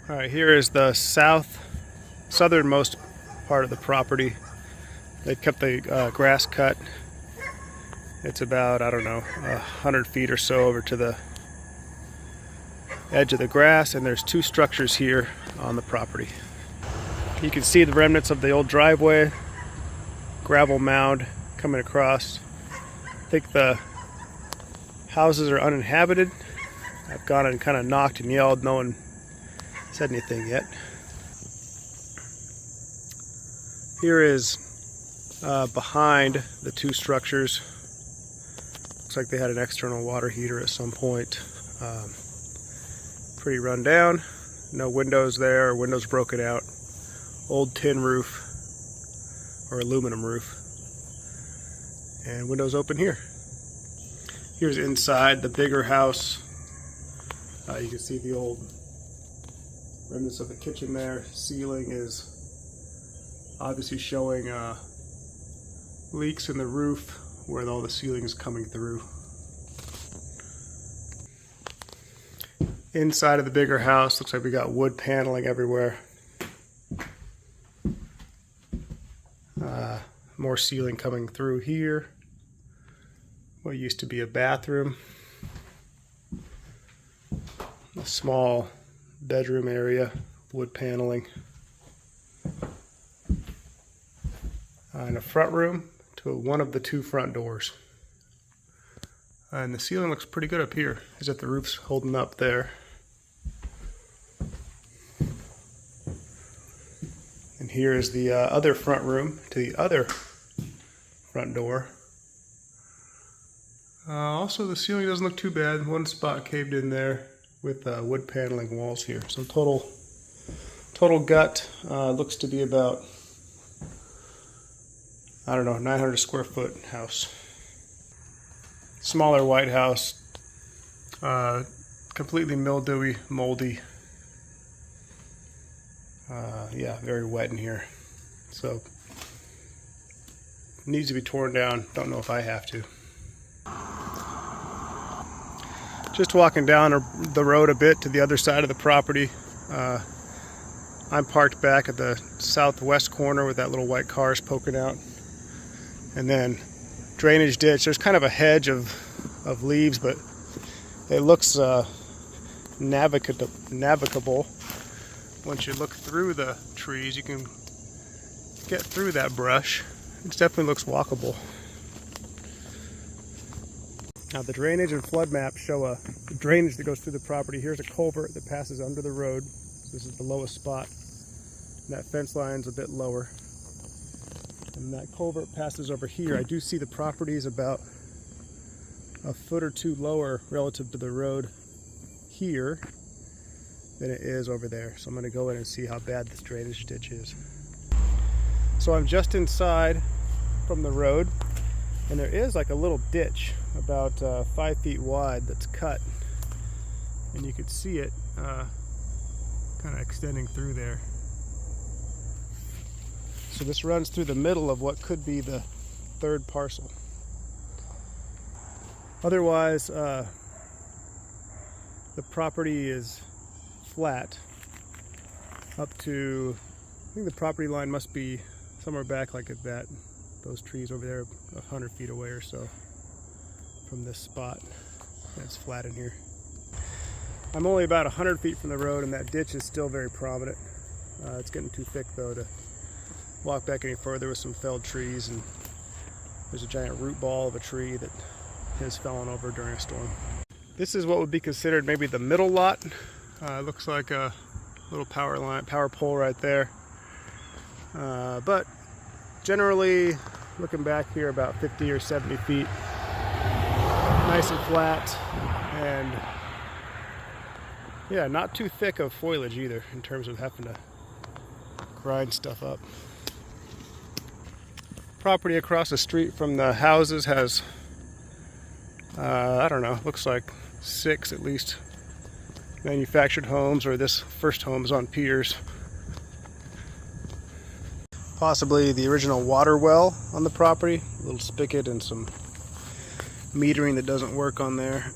All right, here is the southernmost part of the property. They kept the grass cut. It's about, I don't know, 100 feet or so over to the edge of the grass, and there's two structures here on the property. You can see the remnants of the old driveway, gravel mound coming across. I think the houses are uninhabited. I've gone and kind of knocked and yelled. No one said anything yet. Here is behind the two structures. Looks like they had an external water heater at some point. Pretty run down. No windows there, windows broken out. Old tin roof or aluminum roof. And windows open here. Here's inside the bigger house. You can see the old remnants of the kitchen there. Ceiling is obviously showing leaks in the roof where all the ceiling is coming through. Inside of the bigger house, looks like we got wood paneling everywhere. More ceiling coming through here. What used to be a bathroom. A small bedroom area, wood paneling. And a front room to one of the two front doors. And the ceiling looks pretty good up here, as if the roof's holding up there. And here is the other front room to the other front door. Also, the ceiling doesn't look too bad. One spot caved in there with wood paneling walls here. So total gut looks to be about, I don't know, 900 square foot house. Smaller white house, completely mildewy, moldy. Yeah, very wet in here. So needs to be torn down. Don't know if I have to. Just walking down the road a bit to the other side of the property. I'm parked back at the southwest corner with that little white cars poking out. And then drainage ditch. There's kind of a hedge of leaves, but it looks navigable. Once you look through the trees, you can get through that brush. It definitely looks walkable. Now the drainage and flood map show a drainage that goes through the property. Here's a culvert that passes under the road. So this is the lowest spot. And that fence line's a bit lower. And that culvert passes over here. I do see the property is about a foot or two lower relative to the road here than it is over there. So I'm going to go in and see how bad this drainage ditch is. So I'm just inside from the road, and there is like a little ditch about 5 feet wide that's cut, and you could see it kind of extending through there. So this runs through the middle of what could be the third parcel. Otherwise, the property is flat up to, I think the property line must be somewhere back like at those trees over there, 100 feet away or so from this spot. And it's flat in here. I'm only about 100 feet from the road, and that ditch is still very prominent. It's getting too thick though to walk back any further with some felled trees, and there's a giant root ball of a tree that has fallen over during a storm. This is what would be considered maybe the middle lot. It looks like a little power pole right there. But generally, looking back here, about 50 or 70 feet, nice and flat, and yeah, not too thick of foliage either in terms of having to grind stuff up. Property across the street from the houses has, I don't know, looks like 6 at least manufactured homes, or this first home is on piers. Possibly the original water well on the property, a little spigot and some metering that doesn't work on there.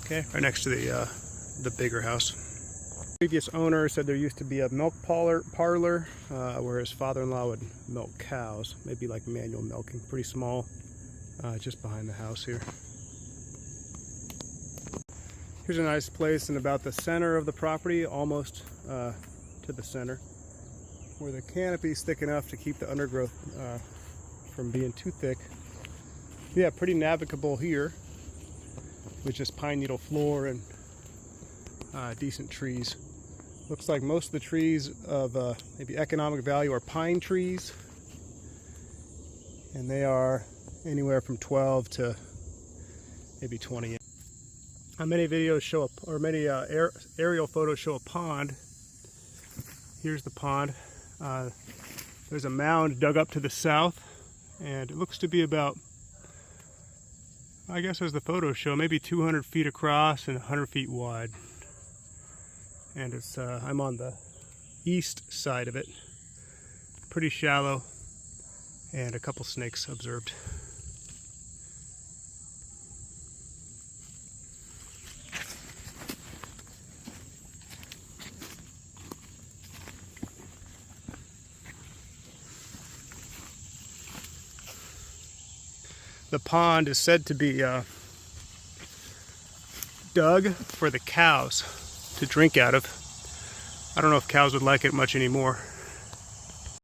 Okay, right next to the bigger house. Previous owner said there used to be a milk parlor where his father-in-law would milk cows, maybe like manual milking, pretty small, just behind the house here. Here's a nice place in about the center of the property, almost to the center, where the canopy is thick enough to keep the undergrowth from being too thick. Yeah, pretty navigable here with just pine needle floor and decent trees. Looks like most of the trees of maybe economic value are pine trees, and they are anywhere from 12 to maybe 20. Many videos show or many aerial photos show a pond. Here's the pond. There's a mound dug up to the south, and it looks to be about, I guess as the photos show, maybe 200 feet across and 100 feet wide. And it's I'm on the east side of it. Pretty shallow, and a couple snakes observed. The pond is said to be dug for the cows to drink out of. I don't know if cows would like it much anymore.